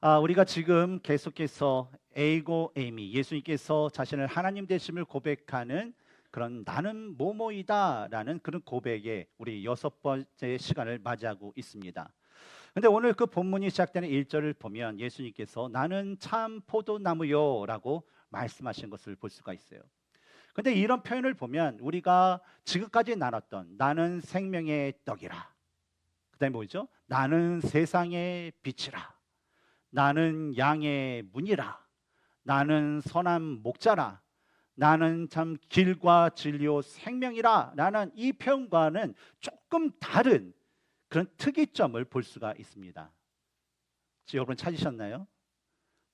우리가 지금 계속해서 에이고 에이미 예수님께서 자신을 하나님 되심을 고백하는 그런 나는 뭐뭐이다라는 그런 고백에 우리 6번째 시간을 맞이하고 있습니다. 근데 오늘 그 본문이 시작되는 1절을 보면 예수님께서 나는 참 포도나무요라고 말씀하신 것을 볼 수가 있어요. 근데 이런 표현을 보면 우리가 지금까지 나눴던 나는 생명의 떡이라, 그다음에 뭐죠? 나는 세상의 빛이라, 나는 양의 문이라, 나는 선한 목자라, 나는 참 길과 진리요 생명이라 라는 이 표현과는 조금 다른 그런 특이점을 볼 수가 있습니다. 여러분 찾으셨나요?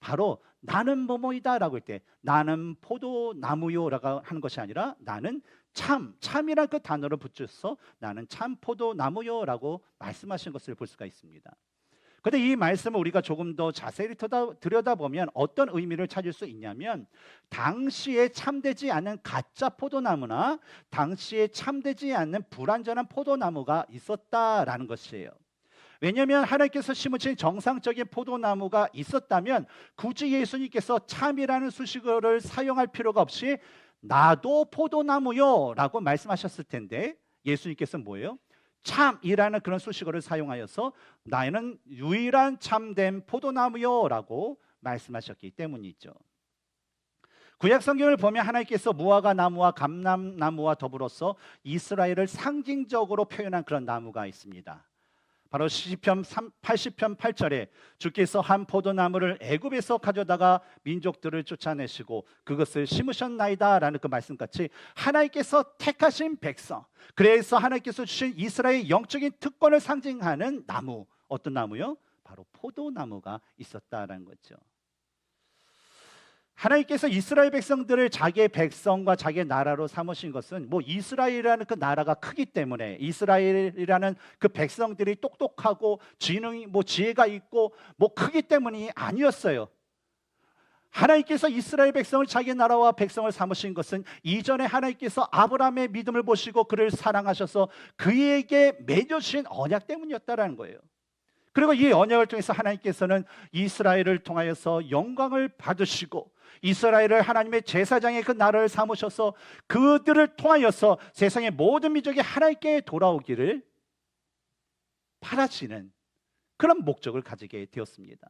바로 나는 뭐뭐이다라고 할 때 나는 포도나무요라고 하는 것이 아니라 나는 참이란 그 단어를 붙여서 나는 참 포도나무요라고 말씀하신 것을 볼 수가 있습니다. 그런데 이 말씀을 우리가 조금 더 자세히 들여다보면 어떤 의미를 찾을 수 있냐면 당시에 참되지 않은 가짜 포도나무나 당시에 참되지 않는 불완전한 포도나무가 있었다라는 것이에요. 왜냐하면 하나님께서 심으신 정상적인 포도나무가 있었다면 굳이 예수님께서 참이라는 수식어를 사용할 필요가 없이 나도 포도나무요 라고 말씀하셨을 텐데 예수님께서 뭐예요? 참이라는 그런 수식어를 사용하여서 나는 유일한 참된 포도나무요 라고 말씀하셨기 때문이죠. 구약 성경을 보면 하나님께서 무화과 나무와 감람나무와 더불어서 이스라엘을 상징적으로 표현한 그런 나무가 있습니다. 바로 시편 80편 8절에 주께서 한 포도나무를 애굽에서 가져다가 민족들을 쫓아내시고 그것을 심으셨나이다 라는 그 말씀같이 하나님께서 택하신 백성, 그래서 하나님께서 주신 이스라엘의 영적인 특권을 상징하는 나무, 어떤 나무요? 바로 포도나무가 있었다라는 거죠. 하나님께서 이스라엘 백성들을 자기의 백성과 자기의 나라로 삼으신 것은 이스라엘이라는 그 나라가 크기 때문에, 이스라엘이라는 그 백성들이 똑똑하고 지혜가 있고 크기 때문이 아니었어요. 하나님께서 이스라엘 백성을 자기의 나라와 백성을 삼으신 것은 이전에 하나님께서 아브라함의 믿음을 보시고 그를 사랑하셔서 그에게 맺어주신 언약 때문이었다라는 거예요. 그리고 이 언약을 통해서 하나님께서는 이스라엘을 통하여서 영광을 받으시고 이스라엘을 하나님의 제사장의 그 나라를 삼으셔서 그들을 통하여서 세상의 모든 민족이 하나님께 돌아오기를 바라시는 그런 목적을 가지게 되었습니다.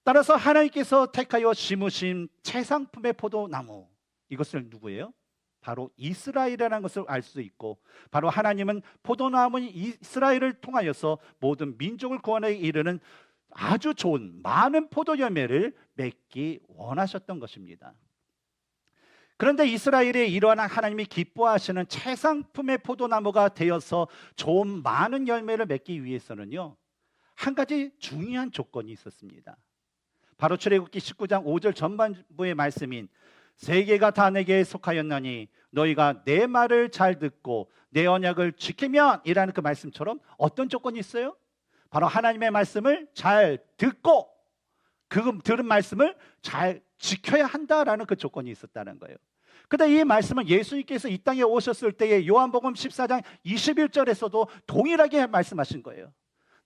따라서 하나님께서 택하여 심으신 최상품의 포도나무, 이것을 누구예요? 바로 이스라엘이라는 것을 알 수 있고, 바로 하나님은 포도나무인 이스라엘을 통하여서 모든 민족을 구원에 이르는 아주 좋은 많은 포도 열매를 맺기 원하셨던 것입니다. 그런데 이스라엘이 이러한 하나님이 기뻐하시는 최상품의 포도나무가 되어서 좋은 많은 열매를 맺기 위해서는요, 한 가지 중요한 조건이 있었습니다. 바로 출애굽기 19장 5절 전반부의 말씀인 세계가 다 내게 속하였나니 너희가 내 말을 잘 듣고 내 언약을 지키면 이라는 그 말씀처럼 어떤 조건이 있어요? 바로 하나님의 말씀을 잘 듣고 그 들은 말씀을 잘 지켜야 한다라는 그 조건이 있었다는 거예요. 그런데 이 말씀은 예수님께서 이 땅에 오셨을 때에 요한복음 14장 21절에서도 동일하게 말씀하신 거예요.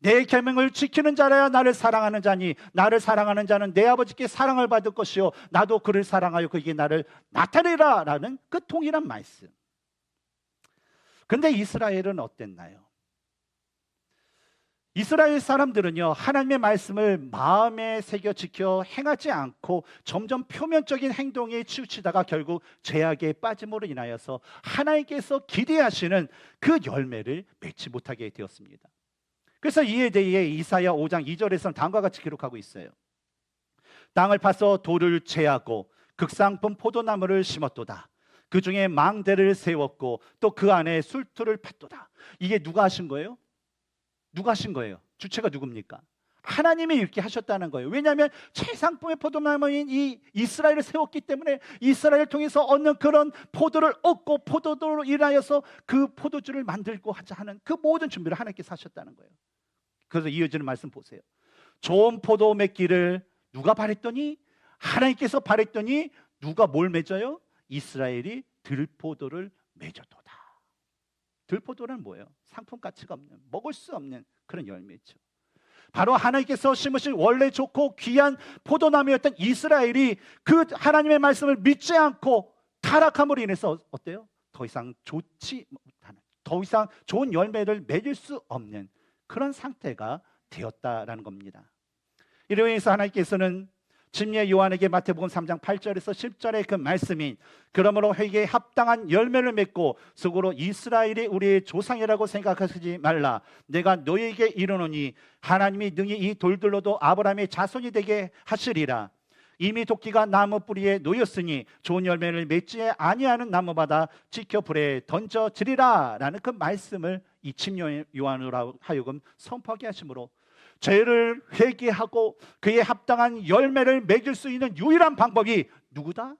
내 계명을 지키는 자라야 나를 사랑하는 자니 나를 사랑하는 자는 내 아버지께 사랑을 받을 것이요 나도 그를 사랑하여 그에게 나를 나타내라 라는 그 동일한 말씀. 그런데 이스라엘은 어땠나요? 이스라엘 사람들은요, 하나님의 말씀을 마음에 새겨 지켜 행하지 않고 점점 표면적인 행동에 치우치다가 결국 죄악에 빠짐으로 인하여서 하나님께서 기대하시는 그 열매를 맺지 못하게 되었습니다. 그래서 이에 대해 이사야 5장 2절에서는 다음과 같이 기록하고 있어요. 땅을 파서 돌을 제하고 극상품 포도나무를 심었도다. 그 중에 망대를 세웠고 또 그 안에 술틀을 팼도다. 이게 누가 하신 거예요? 누가 하신 거예요? 주체가 누굽니까? 하나님이 이렇게 하셨다는 거예요. 왜냐하면 최상품의 포도나무인 이 이스라엘을 세웠기 때문에 이스라엘을 통해서 얻는 그런 포도를 얻고 포도로 인하여서 그 포도주를 만들고 하자 하는 그 모든 준비를 하나님께서 하셨다는 거예요. 그래서 이어지는 말씀 보세요. 좋은 포도 맺기를 누가 바랬더니 하나님께서 바랬더니 누가 뭘 맺어요? 이스라엘이 들포도를 맺어도다. 들포도는 뭐예요? 상품 가치가 없는, 먹을 수 없는 그런 열매죠. 바로 하나님께서 심으신 원래 좋고 귀한 포도나무였던 이스라엘이 그 하나님의 말씀을 믿지 않고 타락함으로 인해서 어때요? 더 이상 좋지 못하는, 더 이상 좋은 열매를 맺을 수 없는 그런 상태가 되었다라는 겁니다. 이로 인해서 하나님께서는 침례 요한에게 마태복음 3장 8절에서 10절의 그 말씀인 그러므로 회개에 합당한 열매를 맺고 속으로 이스라엘이 우리의 조상이라고 생각하지 말라. 내가 너희에게 이르노니 하나님이 능히 이 돌들로도 아브라함의 자손이 되게 하시리라. 이미 도끼가 나무 뿌리에 놓였으니 좋은 열매를 맺지 아니하는 나무마다 지켜 불에 던져지리라 라는 그 말씀을 이 침례 요한으로 하여금 선포하게 하심으로 죄를 회개하고 그에 합당한 열매를 맺을 수 있는 유일한 방법이 누구다?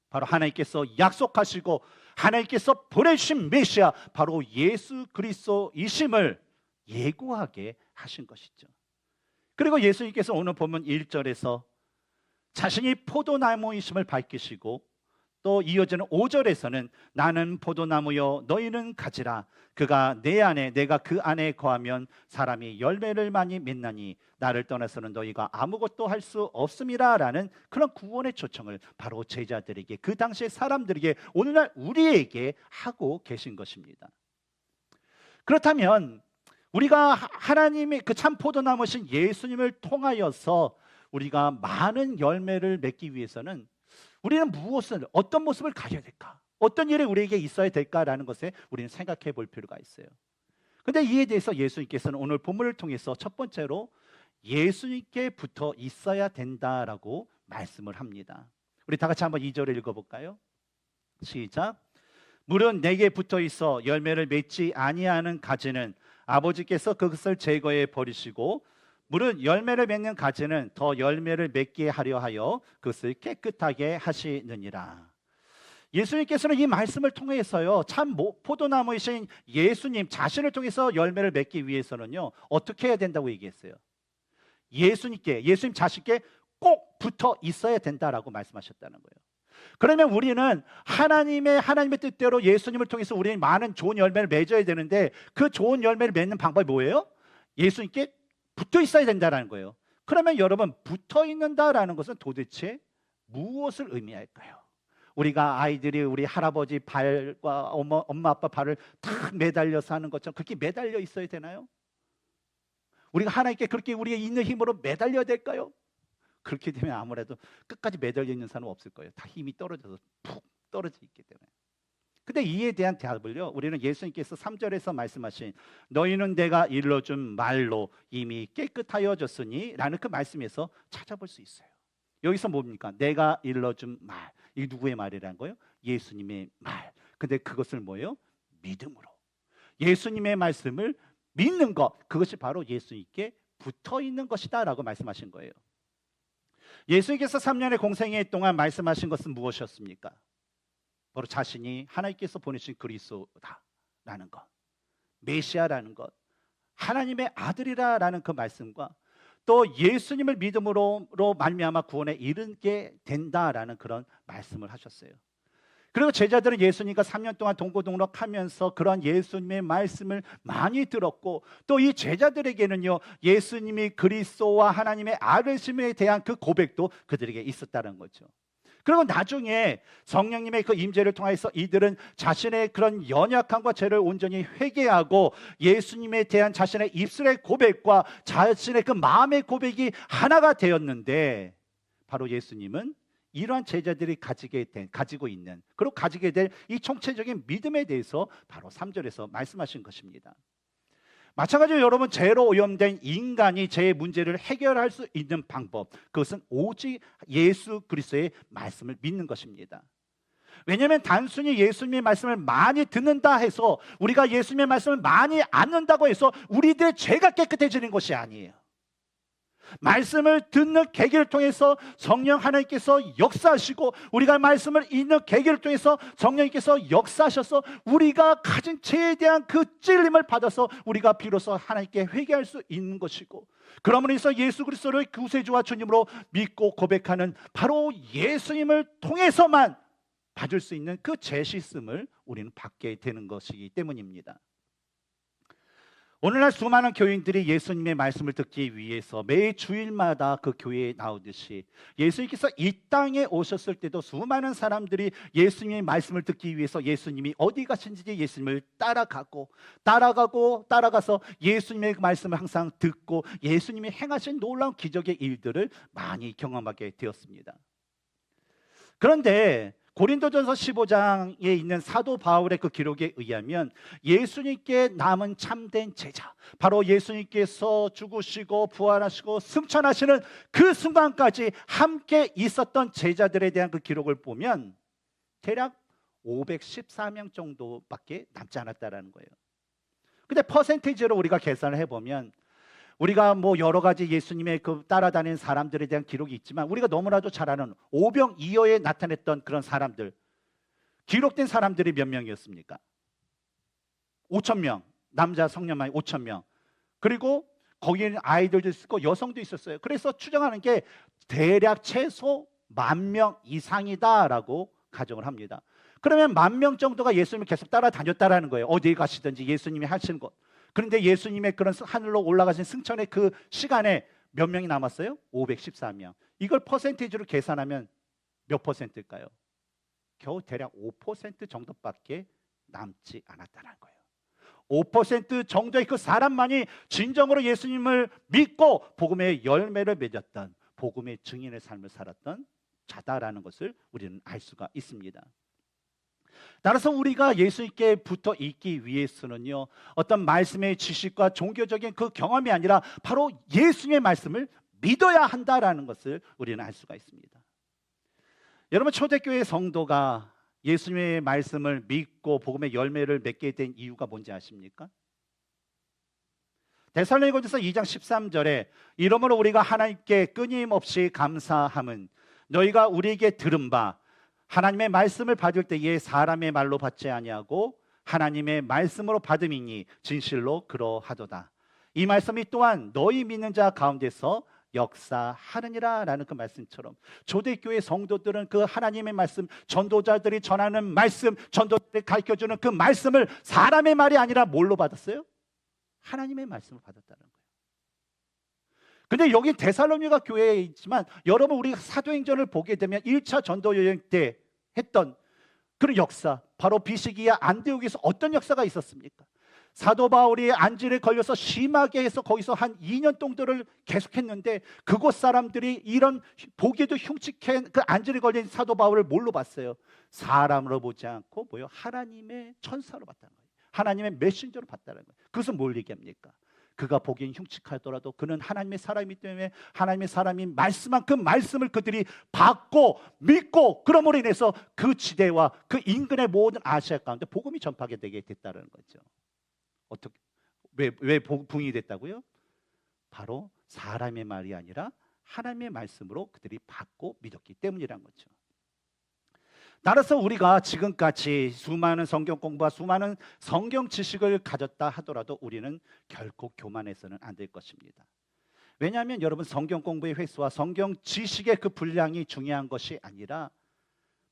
바로 하나님께서 약속하시고 하나님께서 보내신 메시아 바로 예수 그리스도이심을 예고하게 하신 것이죠. 그리고 예수님께서 오늘 본문 1절에서 자신이 포도나무이심을 밝히시고 또 이어지는 5절에서는 나는 포도나무여 너희는 가지라. 그가 내 안에 내가 그 안에 거하면 사람이 열매를 많이 맺나니 나를 떠나서는 너희가 아무것도 할 수 없음이라 라는 그런 구원의 초청을 바로 제자들에게, 그 당시의 사람들에게, 오늘날 우리에게 하고 계신 것입니다. 그렇다면 우리가 하나님의 그 참 포도나무신 예수님을 통하여서 우리가 많은 열매를 맺기 위해서는 우리는 어떤 모습을 가져야 될까? 어떤 일이 우리에게 있어야 될까라는 것에 우리는 생각해 볼 필요가 있어요. 그런데 이에 대해서 예수님께서는 오늘 본문을 통해서 첫 번째로 예수님께 붙어 있어야 된다라고 말씀을 합니다. 우리 다 같이 한번 2절을 읽어볼까요? 시작. 물은 내게 붙어 있어 열매를 맺지 아니하는 가지는 아버지께서 그것을 제거해 버리시고 물은 열매를 맺는 가지는 더 열매를 맺게 하려 하여 그것을 깨끗하게 하시느니라. 예수님께서는 이 말씀을 통해서요, 참 포도나무이신 예수님 자신을 통해서 열매를 맺기 위해서는요, 어떻게 해야 된다고 얘기했어요? 예수님 자신께 꼭 붙어 있어야 된다라고 말씀하셨다는 거예요. 그러면 우리는 하나님의 뜻대로 예수님을 통해서 우리는 많은 좋은 열매를 맺어야 되는데 그 좋은 열매를 맺는 방법이 뭐예요? 예수님께 붙어 있어야 된다는 거예요. 그러면 여러분, 붙어 있는다라는 것은 도대체 무엇을 의미할까요? 우리가 아이들이 우리 할아버지 발과 엄마 아빠 발을 탁 매달려서 하는 것처럼 그렇게 매달려 있어야 되나요? 우리가 하나님께 그렇게 우리의 있는 힘으로 매달려야 될까요? 그렇게 되면 아무래도 끝까지 매달려 있는 사람은 없을 거예요. 다 힘이 떨어져서 푹 떨어져 있기 때문에. 근데 이에 대한 대답을요, 우리는 예수님께서 3절에서 말씀하신 너희는 내가 일러준 말로 이미 깨끗하여졌으니 라는 그 말씀에서 찾아볼 수 있어요. 여기서 뭡니까? 내가 일러준 말. 이게 누구의 말이라는 거예요? 예수님의 말. 근데 그것을 뭐예요? 믿음으로. 예수님의 말씀을 믿는 것, 그것이 바로 예수님께 붙어 있는 것이다 라고 말씀하신 거예요. 예수님께서 3년의 공생애 동안 말씀하신 것은 무엇이었습니까? 바로 자신이 하나님께서 보내신 그리스도다라는 것, 메시아라는 것, 하나님의 아들이라는 그 말씀과 또 예수님을 믿음으로 말미암아 구원에 이르게 된다라는 그런 말씀을 하셨어요. 그리고 제자들은 예수님과 3년 동안 동고동락하면서 그런 예수님의 말씀을 많이 들었고 또 이 제자들에게는요, 예수님이 그리스도와 하나님의 아들심에 대한 그 고백도 그들에게 있었다는 거죠. 그리고 나중에 성령님의 그 임재를 통해서 이들은 자신의 그런 연약함과 죄를 온전히 회개하고 예수님에 대한 자신의 입술의 고백과 자신의 그 마음의 고백이 하나가 되었는데, 바로 예수님은 이러한 제자들이 가지고 있는, 그리고 가지게 될 이 총체적인 믿음에 대해서 바로 3절에서 말씀하신 것입니다. 마찬가지로 여러분, 죄로 오염된 인간이 죄의 문제를 해결할 수 있는 방법, 그것은 오직 예수 그리스도의 말씀을 믿는 것입니다. 왜냐하면 단순히 예수님의 말씀을 많이 듣는다 해서, 우리가 예수님의 말씀을 많이 안는다고 해서 우리들의 죄가 깨끗해지는 것이 아니에요. 말씀을 듣는 계기를 통해서 성령 하나님께서 역사하시고, 우리가 말씀을 읽는 계기를 통해서 성령님께서 역사하셔서 우리가 가진 죄에 대한 그 찔림을 받아서 우리가 비로소 하나님께 회개할 수 있는 것이고, 그러므로 해서 예수 그리스도를 구세주와 주님으로 믿고 고백하는 바로 예수님을 통해서만 받을 수 있는 그 죄 씻음을 우리는 받게 되는 것이기 때문입니다. 오늘날 수많은 교인들이 예수님의 말씀을 듣기 위해서 매 주일마다 그 교회에 나오듯이 예수님께서 이 땅에 오셨을 때도 수많은 사람들이 예수님의 말씀을 듣기 위해서 예수님이 어디 가신지 예수님을 따라가서 예수님의 말씀을 항상 듣고 예수님이 행하신 놀라운 기적의 일들을 많이 경험하게 되었습니다. 그런데 고린도전서 15장에 있는 사도 바울의 그 기록에 의하면 예수님께 남은 참된 제자, 바로 예수님께서 죽으시고 부활하시고 승천하시는 그 순간까지 함께 있었던 제자들에 대한 그 기록을 보면 대략 514명 정도밖에 남지 않았다라는 거예요. 근데 퍼센테이지로 우리가 계산을 해보면 우리가 뭐 여러 가지 예수님의 그 따라다니는 사람들에 대한 기록이 있지만 우리가 너무나도 잘 아는 오병이어에 나타냈던 그런 사람들, 기록된 사람들이 몇 명이었습니까? 5,000명, 남자 성년만이 5,000명. 그리고 거기에는 아이들도 있었고 여성도 있었어요. 그래서 추정하는 게 대략 최소 10,000명 이상이다라고 가정을 합니다. 그러면 10,000명 정도가 예수님을 계속 따라다녔다라는 거예요. 어디에 가시든지 예수님이 하시는 것. 그런데 예수님의 그런 하늘로 올라가신 승천의 그 시간에 몇 명이 남았어요? 514명. 이걸 퍼센테이지로 계산하면 몇 퍼센트일까요? 겨우 대략 5% 정도밖에 남지 않았다는 거예요. 5% 정도의 그 사람만이 진정으로 예수님을 믿고 복음의 열매를 맺었던, 복음의 증인의 삶을 살았던 자다라는 것을 우리는 알 수가 있습니다. 따라서 우리가 예수님께 붙어 있기 위해서는요, 어떤 말씀의 지식과 종교적인 그 경험이 아니라 바로 예수님의 말씀을 믿어야 한다라는 것을 우리는 알 수가 있습니다. 여러분, 초대교회 성도가 예수님의 말씀을 믿고 복음의 열매를 맺게 된 이유가 뭔지 아십니까? 데살로니가전서 2장 13절에 이러므로 우리가 하나님께 끊임없이 감사함은 너희가 우리에게 들은 바 하나님의 말씀을 받을 때에 사람의 말로 받지 아니하고 하나님의 말씀으로 받음이니 진실로 그러하도다. 이 말씀이 또한 너희 믿는 자 가운데서 역사하느니라 라는 그 말씀처럼 초대교회 성도들은 그 하나님의 말씀, 전도자들이 전하는 말씀, 전도자들이 가르쳐주는 그 말씀을 사람의 말이 아니라 뭘로 받았어요? 하나님의 말씀을 받았다는 거예요. 근데 여기 데살로니가 교회에 있지만 여러분, 우리가 사도행전을 보게 되면 1차 전도 여행 때 했던 그런 역사, 바로 비시기야 안디옥에서 어떤 역사가 있었습니까? 사도 바울이 안질에 걸려서 심하게 해서 거기서 한 2년 정도를 계속했는데 그곳 사람들이 이런 보기에도 흉측한 그 안질에 걸린 사도 바울을 뭘로 봤어요? 사람으로 보지 않고 뭐요? 하나님의 천사로 봤다는 거예요. 하나님의 메신저로 봤다는 거예요. 그것은 뭘 얘기합니까? 그가 보기엔 흉측하더라도 그는 하나님의 사람이기 때문에 하나님의 사람이 말씀한 그 말씀을 그들이 받고 믿고 그럼으로 인해서 그 지대와 그 인근의 모든 아시아 가운데 복음이 전파하게 되게 됐다는 거죠. 어떻게, 왜 부흥이 됐다고요? 바로 사람의 말이 아니라 하나님의 말씀으로 그들이 받고 믿었기 때문이란 거죠. 따라서 우리가 지금까지 수많은 성경 공부와 수많은 성경 지식을 가졌다 하더라도 우리는 결코 교만해서는 안 될 것입니다. 왜냐하면 여러분, 성경 공부의 횟수와 성경 지식의 그 분량이 중요한 것이 아니라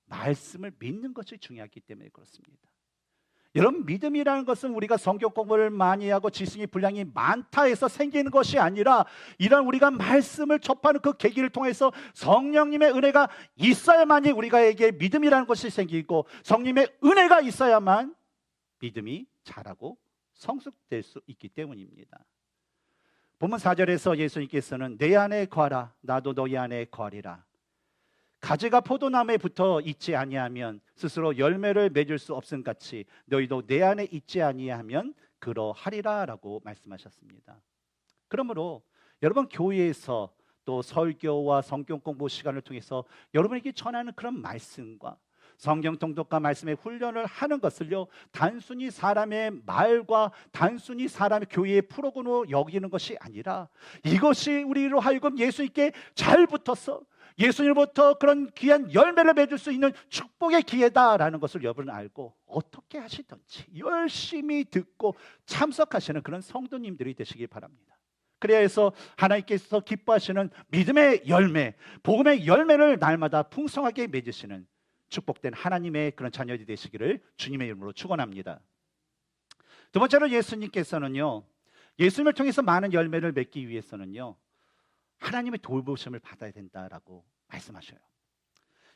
말씀을 믿는 것이 중요하기 때문에 그렇습니다. 여러분, 믿음이라는 것은 우리가 성경 공부를 많이 하고 지식의 분량이 많다 해서 생기는 것이 아니라 이런 우리가 말씀을 접하는 그 계기를 통해서 성령님의 은혜가 있어야만이 우리가에게 믿음이라는 것이 생기고 성령님의 은혜가 있어야만 믿음이 자라고 성숙될 수 있기 때문입니다. 본문 4절에서 예수님께서는 내 안에 거하라 나도 너희 안에 거하리라. 가지가 포도나무에 붙어 있지 아니하면 스스로 열매를 맺을 수 없음 같이 너희도 내 안에 있지 아니하면 그러하리라라고 말씀하셨습니다. 그러므로 여러분, 교회에서 또 설교와 성경 공부 시간을 통해서 여러분에게 전하는 그런 말씀과 성경 통독과 말씀의 훈련을 하는 것을요, 단순히 사람의 말과 단순히 사람의 교회의 프로그램으로 여기는 것이 아니라 이것이 우리로 하여금 예수님께 잘 붙어서 예수님으로부터 그런 귀한 열매를 맺을 수 있는 축복의 기회다라는 것을 여러분은 알고 어떻게 하시든지 열심히 듣고 참석하시는 그런 성도님들이 되시기 바랍니다. 그래야 해서 하나님께서 기뻐하시는 믿음의 열매, 복음의 열매를 날마다 풍성하게 맺으시는 축복된 하나님의 그런 자녀들이 되시기를 주님의 이름으로 축원합니다. 두 번째로 예수님께서는요, 예수님을 통해서 많은 열매를 맺기 위해서는요, 하나님의 돌보심을 받아야 된다라고 말씀하셔요.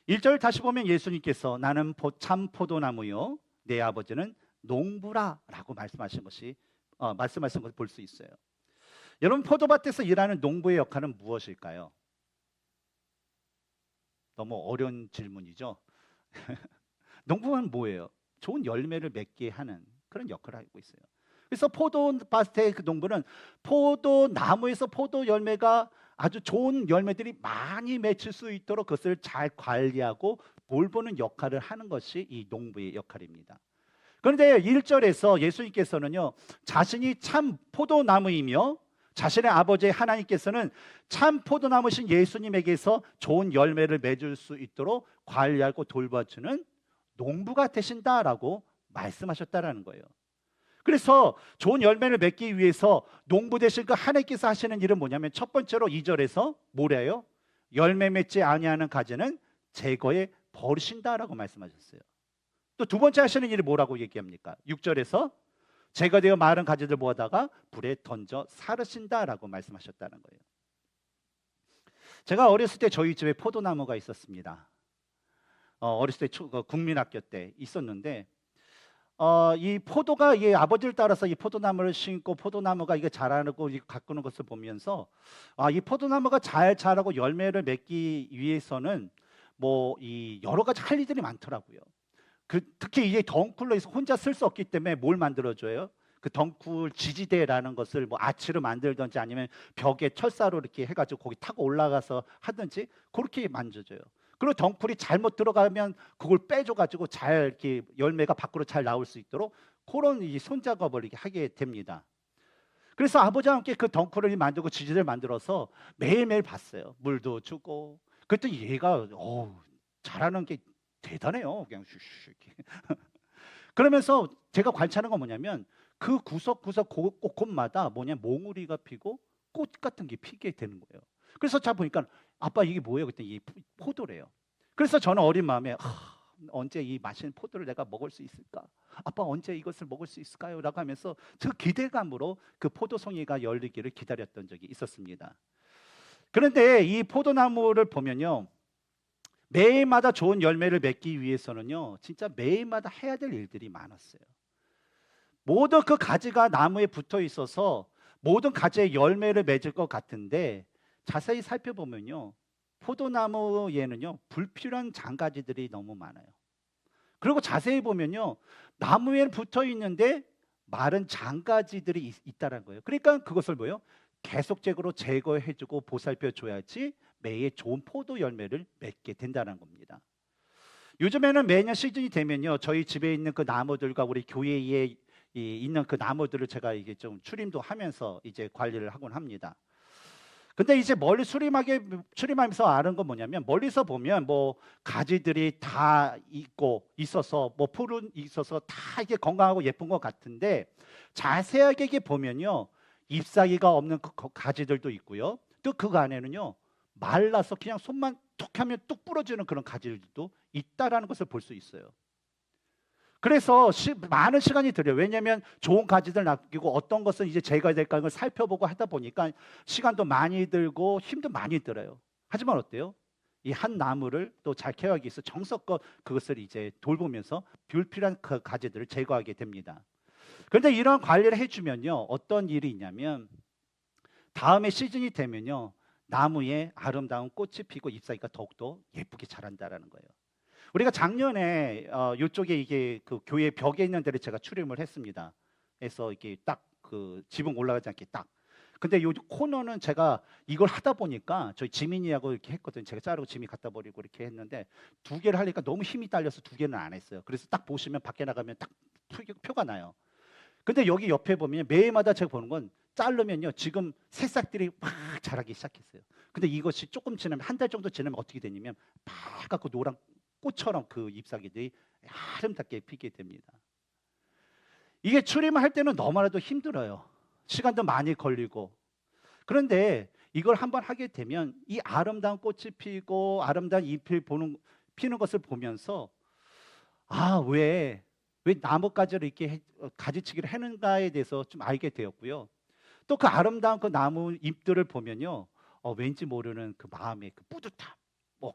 1절 다시 보면 예수님께서 나는 참 포도나무요 내 아버지는 농부라라고 말씀하신 것을 볼 수 있어요. 여러분, 포도밭에서 일하는 농부의 역할은 무엇일까요? 너무 어려운 질문이죠. 농부는 뭐예요? 좋은 열매를 맺게 하는 그런 역할을 하고 있어요. 그래서 포도밭의 그 농부는 포도나무에서 포도 열매가 아주 좋은 열매들이 많이 맺힐 수 있도록 그것을 잘 관리하고 돌보는 역할을 하는 것이 이 농부의 역할입니다. 그런데 1절에서 예수님께서는요, 자신이 참 포도나무이며 자신의 아버지 하나님께서는 참 포도나무신 예수님에게서 좋은 열매를 맺을 수 있도록 관리하고 돌봐주는 농부가 되신다라고 말씀하셨다라는 거예요. 그래서 좋은 열매를 맺기 위해서 농부 되신 그 하나님께서 하시는 일은 뭐냐면, 첫 번째로 2절에서 뭐래요? 열매 맺지 아니하는 가지는 제거해 버리신다라고 말씀하셨어요. 또 두 번째 하시는 일이 뭐라고 얘기합니까? 6절에서 제거되어 마른 가지들 모아다가 불에 던져 사르신다라고 말씀하셨다는 거예요. 제가 어렸을 때 저희 집에 포도나무가 있었습니다. 어렸을 때 국민학교 때 있었는데, 이 포도가 이 아버지를 따라서 이 포도나무를 심고 포도나무가 이게 자라고 가꾸는 것을 보면서, 이 포도나무가 잘 자라고 열매를 맺기 위해서는 뭐 이 여러 가지 할 일들이 많더라고요. 특히 이게 덩쿨로 해서 혼자 쓸 수 없기 때문에 뭘 만들어줘요? 그 덩쿨 지지대라는 것을 뭐 아치로 만들든지 아니면 벽에 철사로 이렇게 해가지고 거기 타고 올라가서 하든지 그렇게 만져줘요. 그리고 덩쿨이 잘못 들어가면 그걸 빼줘가지고 잘 이렇게 열매가 밖으로 잘 나올 수 있도록 그런 이 손작업을 이렇게 하게 됩니다. 그래서 아버지와 함께 그 덩쿨을 만들고 지지대를 만들어서 매일매일 봤어요. 물도 주고. 그랬더니 얘가 잘하는 게 대단해요. 그냥 슉슉. 그러면서 제가 관찰하는 건 뭐냐면, 그 구석구석 곳곳마다 몽우리가 피고 꽃 같은 게 피게 되는 거예요. 그래서 자 보니까, 아빠 이게 뭐예요? 그랬더니 이 포도래요. 그래서 저는 어린 마음에 언제 이 맛있는 포도를 내가 먹을 수 있을까? 아빠 언제 이것을 먹을 수 있을까요? 라고 하면서 저 기대감으로 그 포도송이가 열리기를 기다렸던 적이 있었습니다. 그런데 이 포도나무를 보면요, 매일마다 좋은 열매를 맺기 위해서는요, 진짜 매일마다 해야 될 일들이 많았어요. 모든 그 가지가 나무에 붙어 있어서 모든 가지에 열매를 맺을 것 같은데, 자세히 살펴보면요, 포도나무에는요 불필요한 장가지들이 너무 많아요. 그리고 자세히 보면요, 나무에 붙어 있는데 마른 장가지들이 있다는 거예요. 그러니까 그것을 뭐요? 계속적으로 제거해주고 보살펴줘야지 매해 좋은 포도 열매를 맺게 된다는 겁니다. 요즘에는 매년 시즌이 되면요, 저희 집에 있는 그 나무들과 우리 교회에 있는 그 나무들을 제가 이게 좀 추림도 하면서 이제 관리를 하곤 합니다. 근데 이제 멀리 추림하면서 아는 건 뭐냐면, 멀리서 보면 뭐 가지들이 다 있어서 뭐 풀은 있어서 다 이게 건강하고 예쁜 것 같은데, 자세하게 이게 보면요, 잎사귀가 없는 그 가지들도 있고요, 또 그 안에는요 말라서 그냥 손만 툭 하면 뚝 부러지는 그런 가지들도 있다라는 것을 볼 수 있어요. 그래서 많은 시간이 들어요. 왜냐하면 좋은 가지들 낚이고 어떤 것은 이제 제거해야 될까 걸 살펴보고 하다 보니까 시간도 많이 들고 힘도 많이 들어요. 하지만 어때요? 이 한 나무를 또 잘 케어하기 위해서 정성껏 그것을 이제 돌보면서 불필요한 그 가지들을 제거하게 됩니다. 그런데 이런 관리를 해주면요, 어떤 일이 있냐면, 다음에 시즌이 되면요, 나무에 아름다운 꽃이 피고 잎사귀가 더욱더 예쁘게 자란다라는 거예요. 우리가 작년에 이쪽에 이게 그 교회 벽에 있는 데를 제가 출입을 했습니다. 그래서 이게 딱 그 지붕 올라가지 않게 딱. 근데 요 코너는 제가 이걸 하다 보니까 저희 지민이하고 이렇게 했거든요. 제가 자르고 지민이 갖다 버리고 이렇게 했는데, 두 개를 하니까 너무 힘이 딸려서 두 개는 안 했어요. 그래서 딱 보시면 밖에 나가면 딱 표가 나요. 근데 여기 옆에 보면 매일마다 제가 보는 건, 자르면요 지금 새싹들이 막 자라기 시작했어요. 근데 이것이 조금 지나면, 한 달 정도 지나면 어떻게 되냐면 빨갛고 노란 꽃처럼 그 잎사귀들이 아름답게 피게 됩니다. 이게 추림을 할 때는 너무나도 힘들어요. 시간도 많이 걸리고. 그런데 이걸 한번 하게 되면 이 아름다운 꽃이 피고 아름다운 잎이 피는 것을 보면서, 왜 나뭇가지를 이렇게 가지치기를 하는가에 대해서 좀 알게 되었고요. 또 그 아름다운 그 나무 잎들을 보면요, 왠지 모르는 그 마음의 그 뿌듯함,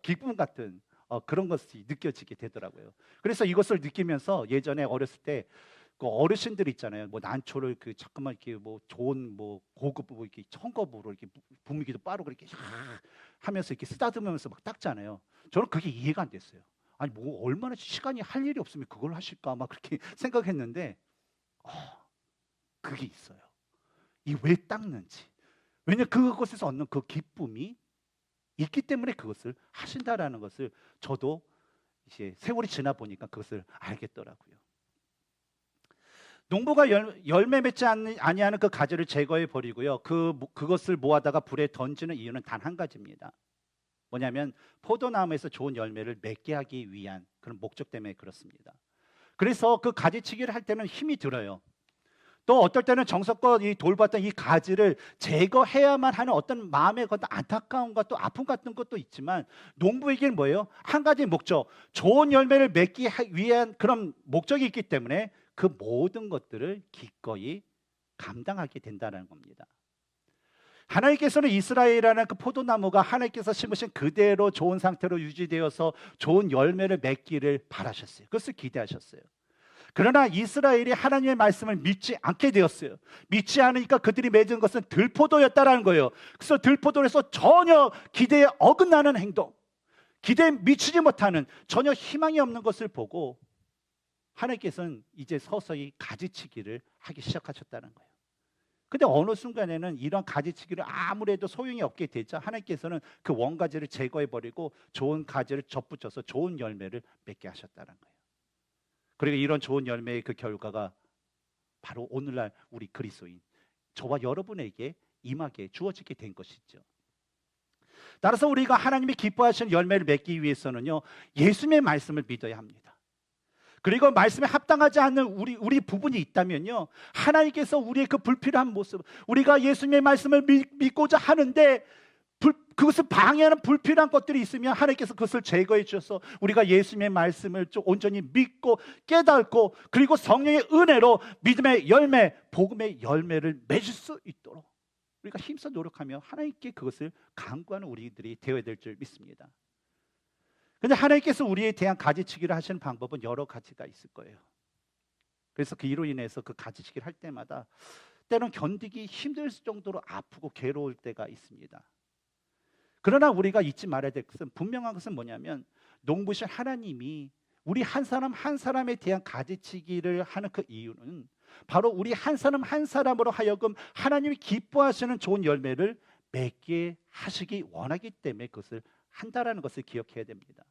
기쁨 같은 그런 것이 느껴지게 되더라고요. 그래서 이것을 느끼면서 예전에 어렸을 때 그 어르신들 있잖아요. 뭐 난초를 그 자꾸만 이렇게 뭐 좋은 뭐 고급 뭐 이렇게 청겁으로 이렇게 분무기도 빠르고 이렇게 하면서 이렇게 쓰다듬으면서 막 닦잖아요. 저는 그게 이해가 안 됐어요. 아니 뭐 얼마나 시간이 할 일이 없으면 그걸 하실까 막 그렇게 생각했는데 어, 그게 있어요. 이 왜 닦는지. 왜냐 그것에서 얻는 그 기쁨이 있기 때문에 그것을 하신다라는 것을 저도 이제 세월이 지나 보니까 그것을 알겠더라고요. 농부가 열매 맺지 아니하는 그 가지를 제거해 버리고요. 그것을 모아다가 불에 던지는 이유는 단 한 가지입니다. 뭐냐면 포도나무에서 좋은 열매를 맺게 하기 위한 그런 목적 때문에 그렇습니다. 그래서 그 가지치기를 할 때는 힘이 들어요. 또 어떨 때는 정성껏 이 돌봤던 이 가지를 제거해야만 하는 어떤 마음의 어떤 안타까움과 또 아픔 같은 것도 있지만 농부에게는 뭐예요? 한 가지 목적, 좋은 열매를 맺기 위한 그런 목적이 있기 때문에 그 모든 것들을 기꺼이 감당하게 된다는 겁니다. 하나님께서는 이스라엘이라는 그 포도나무가 하나님께서 심으신 그대로 좋은 상태로 유지되어서 좋은 열매를 맺기를 바라셨어요. 그것을 기대하셨어요. 그러나 이스라엘이 하나님의 말씀을 믿지 않게 되었어요. 믿지 않으니까 그들이 맺은 것은 들포도였다라는 거예요. 그래서 들포도에서 전혀 기대에 어긋나는 행동, 기대에 미치지 못하는 전혀 희망이 없는 것을 보고 하나님께서는 이제 서서히 가지치기를 하기 시작하셨다는 거예요. 근데 어느 순간에는 이런 가지치기를 아무래도 소용이 없게 되자 하나님께서는 그 원가지를 제거해버리고 좋은 가지를 접붙여서 좋은 열매를 맺게 하셨다는 거예요. 그리고 이런 좋은 열매의 그 결과가 바로 오늘날 우리 그리스도인 저와 여러분에게 임하게 주어지게 된 것이죠. 따라서 우리가 하나님이 기뻐하시는 열매를 맺기 위해서는요, 예수님의 말씀을 믿어야 합니다. 그리고 말씀에 합당하지 않는 우리 부분이 있다면요, 하나님께서 우리의 그 불필요한 모습, 우리가 예수님의 말씀을 믿고자 하는데 그것을 방해하는 불필요한 것들이 있으면 하나님께서 그것을 제거해 주셔서 우리가 예수님의 말씀을 좀 온전히 믿고 깨닫고 그리고 성령의 은혜로 믿음의 열매, 복음의 열매를 맺을 수 있도록 우리가 힘써 노력하며 하나님께 그것을 간구하는 우리들이 되어야 될 줄 믿습니다. 그런데 하나님께서 우리에 대한 가지치기를 하시는 방법은 여러 가지가 있을 거예요. 그래서 그 이로 인해서 그 가지치기를 할 때마다 때로는 견디기 힘들 정도로 아프고 괴로울 때가 있습니다. 그러나 우리가 잊지 말아야 될 것은 분명한 것은 뭐냐면 농부신 하나님이 우리 한 사람 한 사람에 대한 가지치기를 하는 그 이유는 바로 우리 한 사람 한 사람으로 하여금 하나님이 기뻐하시는 좋은 열매를 맺게 하시기 원하기 때문에 그것을 한다라는 것을 기억해야 됩니다.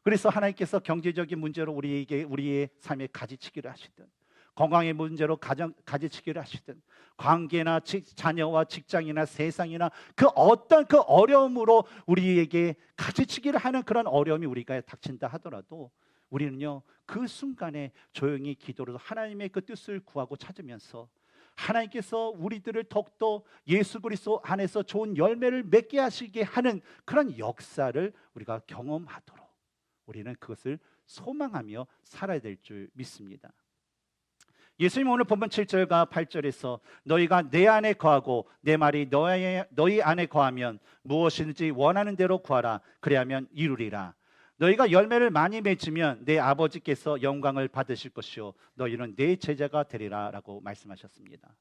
그래서 하나님께서 경제적인 문제로 우리의 삶에 가지치기를 하시든 건강의 문제로 가지치기를 하시든 관계나 자녀와 직장이나 세상이나 그 어떤 그 어려움으로 우리에게 가지치기를 하는 그런 어려움이 우리가 닥친다 하더라도 우리는요 그 순간에 조용히 기도로 하나님의 그 뜻을 구하고 찾으면서 하나님께서 우리들을 더욱더 예수 그리스도 안에서 좋은 열매를 맺게 하시게 하는 그런 역사를 우리가 경험하도록 우리는 그것을 소망하며 살아야 될 줄 믿습니다. 예수님 오늘 본문 7절과 8절에서 너희가 내 안에 거하고 내 말이 너희 안에 거하면 무엇이든지 원하는 대로 구하라. 그리하면 이루리라. 너희가 열매를 많이 맺으면 내 아버지께서 영광을 받으실 것이요 너희는 내 제자가 되리라 라고 말씀하셨습니다.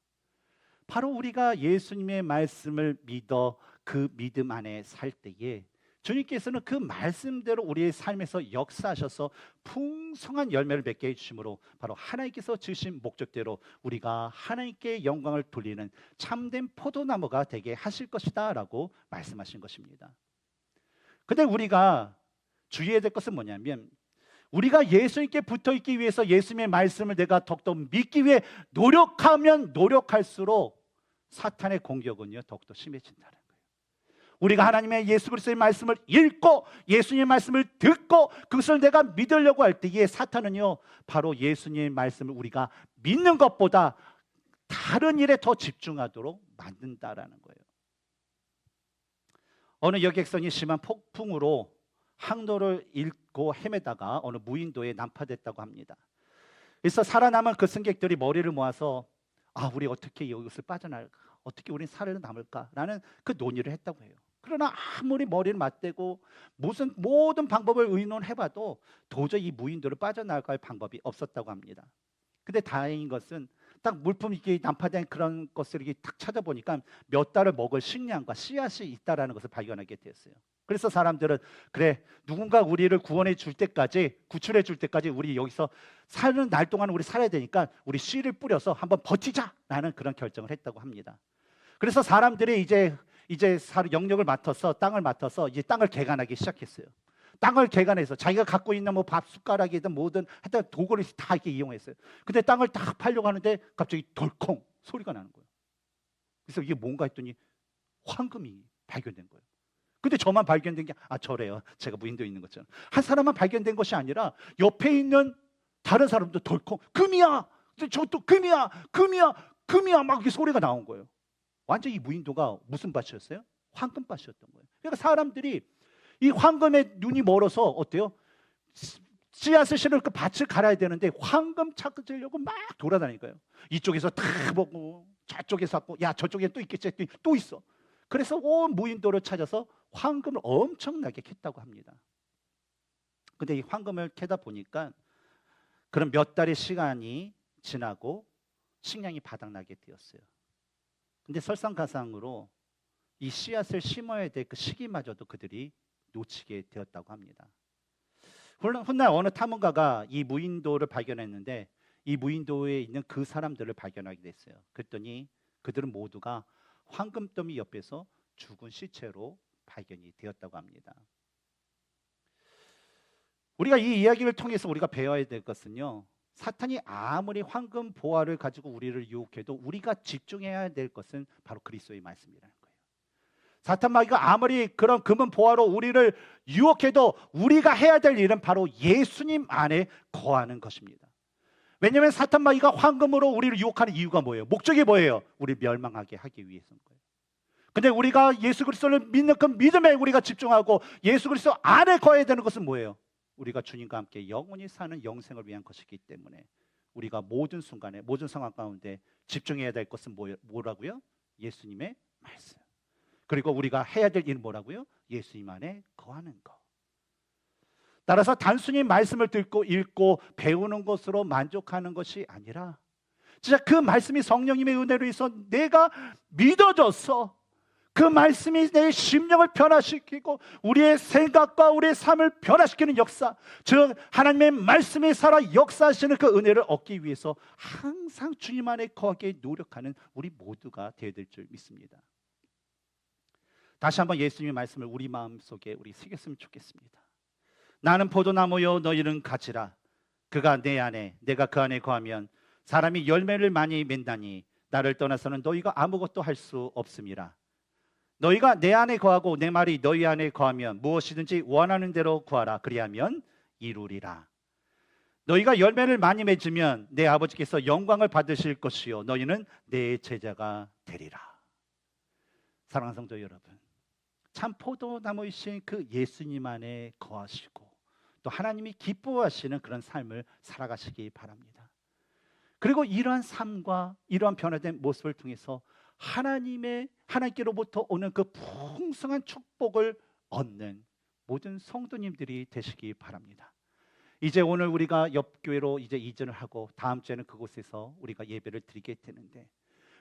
바로 우리가 예수님의 말씀을 믿어 그 믿음 안에 살 때에 주님께서는 그 말씀대로 우리의 삶에서 역사하셔서 풍성한 열매를 맺게 해주심으로 바로 하나님께서 주신 목적대로 우리가 하나님께 영광을 돌리는 참된 포도나무가 되게 하실 것이다 라고 말씀하신 것입니다. 근데 우리가 주의해야 될 것은 뭐냐면 우리가 예수님께 붙어있기 위해서 예수님의 말씀을 내가 더욱더 믿기 위해 노력하면 노력할수록 사탄의 공격은요 더욱더 심해진다는 거예요. 우리가 하나님의 예수 그리스도의 말씀을 읽고 예수님의 말씀을 듣고 그것을 내가 믿으려고 할 때에 사탄은요 바로 예수님의 말씀을 우리가 믿는 것보다 다른 일에 더 집중하도록 만든다라는 거예요. 어느 여객선이 심한 폭풍으로 항로를 잃고 헤매다가 어느 무인도에 난파됐다고 합니다. 그래서 살아남은 그 승객들이 머리를 모아서 우리 어떻게 여기서 빠져나갈까? 어떻게 우린 살아남을까라는 그 논의를 했다고 해요. 그러나 아무리 머리를 맞대고 무슨 모든 방법을 의논해봐도 도저히 이 무인도를 빠져나갈 방법이 없었다고 합니다. 근데 다행인 것은 딱 물품 이게 난파된 그런 것을 이렇게 딱 찾아보니까 몇 달을 먹을 식량과 씨앗이 있다라는 것을 발견하게 되었어요. 그래서 사람들은 그래, 누군가 우리를 구원해 줄 때까지, 구출해 줄 때까지 우리 여기서 사는 날 동안 우리 살아야 되니까 우리 씨를 뿌려서 한번 버티자라는 그런 결정을 했다고 합니다. 그래서 사람들이 이제 영역을 맡아서 땅을 맡아서 이제 땅을 개간하기 시작했어요. 땅을 개간해서 자기가 갖고 있는 뭐 밥 숟가락이든 뭐든 하여튼 도구를 다 이렇게 이용했어요. 근데 땅을 딱 파려고 하는데 갑자기 덜컹 소리가 나는 거예요. 그래서 이게 뭔가 했더니 황금이 발견된 거예요. 근데 저만 발견된 게 저래요. 제가 무인도에 있는 것처럼 한 사람만 발견된 것이 아니라 옆에 있는 다른 사람도 덜컹 금이야. 저것도 금이야. 막 이렇게 소리가 나온 거예요. 완전 이 무인도가 무슨 밭이었어요? 황금밭이었던 거예요. 그러니까 사람들이 이 황금에 눈이 멀어서 어때요? 씨앗을 심을 그 밭을 갈아야 되는데 황금 찾으려고 막 돌아다니까요. 이쪽에서 다 보고 저쪽에서 찾고 야 저쪽에 또 있겠지 또 있어. 그래서 온 무인도를 찾아서 황금을 엄청나게 캤다고 합니다. 근데 이 황금을 캐다 보니까 그런 몇 달의 시간이 지나고 식량이 바닥나게 되었어요. 근데 설상가상으로 이 씨앗을 심어야 될 그 시기마저도 그들이 놓치게 되었다고 합니다. 훗날 어느 탐험가가 이 무인도를 발견했는데 이 무인도에 있는 그 사람들을 발견하게 됐어요. 그랬더니 그들은 모두가 황금더미 옆에서 죽은 시체로 발견이 되었다고 합니다. 우리가 이 이야기를 통해서 우리가 배워야 될 것은요, 사탄이 아무리 황금 보화를 가지고 우리를 유혹해도 우리가 집중해야 될 것은 바로 그리스도의 말씀이라는 거예요. 사탄 마귀가 아무리 그런 금은 보화로 우리를 유혹해도 우리가 해야 될 일은 바로 예수님 안에 거하는 것입니다. 왜냐하면 사탄 마귀가 황금으로 우리를 유혹하는 이유가 뭐예요? 목적이 뭐예요? 우리를 멸망하게 하기 위해서인 거예요. 근데 우리가 예수 그리스도를 믿는 그 믿음에 우리가 집중하고 예수 그리스도 안에 거해야 되는 것은 뭐예요? 우리가 주님과 함께 영원히 사는 영생을 위한 것이기 때문에 우리가 모든 순간에 모든 상황 가운데 집중해야 될 것은 뭐라고요? 예수님의 말씀. 그리고 우리가 해야 될 일은 뭐라고요? 예수님 안에 거하는 것. 따라서 단순히 말씀을 듣고 읽고 배우는 것으로 만족하는 것이 아니라 진짜 그 말씀이 성령님의 은혜로 있어 내가 믿어져서 그 말씀이 내 심령을 변화시키고 우리의 생각과 우리의 삶을 변화시키는 역사, 즉 하나님의 말씀이 살아 역사하시는 그 은혜를 얻기 위해서 항상 주님 안에 거하게 노력하는 우리 모두가 되어야 될 줄 믿습니다. 다시 한번 예수님의 말씀을 우리 마음속에 우리 새겼으면 좋겠습니다. 나는 포도나무요 너희는 가지라. 그가 내 안에 내가 그 안에 거하면 사람이 열매를 많이 맺나니 나를 떠나서는 너희가 아무것도 할 수 없음이라. 너희가 내 안에 거하고 내 말이 너희 안에 거하면 무엇이든지 원하는 대로 구하라. 그리하면 이루리라. 너희가 열매를 많이 맺으면 내 아버지께서 영광을 받으실 것이요 너희는 내 제자가 되리라. 사랑하는 성도 여러분, 참 포도나무이신 그 예수님 안에 거하시고 또 하나님이 기뻐하시는 그런 삶을 살아가시기 바랍니다. 그리고 이러한 삶과 이러한 변화된 모습을 통해서 하나님께로부터 오는 그 풍성한 축복을 얻는 모든 성도님들이 되시기 바랍니다. 이제 오늘 우리가 옆교회로 이제 이전을 하고 다음 주에는 그곳에서 우리가 예배를 드리게 되는데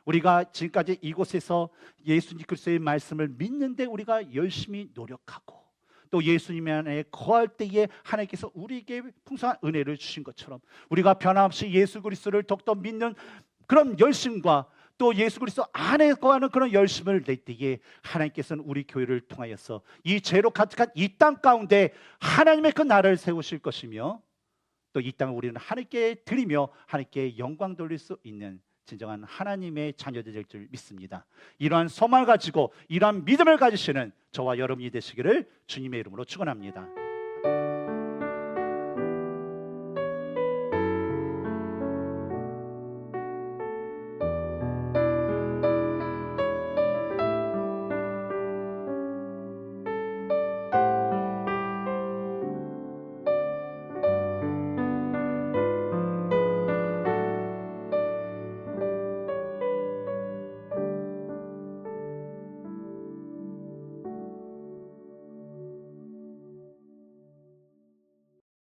우리가 지금까지 이곳에서 예수님 그리스도의 말씀을 믿는데 우리가 열심히 노력하고 또 예수님 안에 거할 때에 하나님께서 우리에게 풍성한 은혜를 주신 것처럼 우리가 변함없이 예수 그리스도를 더욱더 믿는 그런 열심과 또 예수 그리스도 안에 거하는 그런 열심을 낼 때에 하나님께서는 우리 교회를 통하여서 이 죄로 가득한 이 땅 가운데 하나님의 그 나라를 세우실 것이며 또 이 땅을 우리는 하나님께 드리며 하나님께 영광 돌릴 수 있는 진정한 하나님의 자녀들 될 줄 믿습니다. 이러한 소망을 가지고 이러한 믿음을 가지시는 저와 여러분이 되시기를 주님의 이름으로 축원합니다.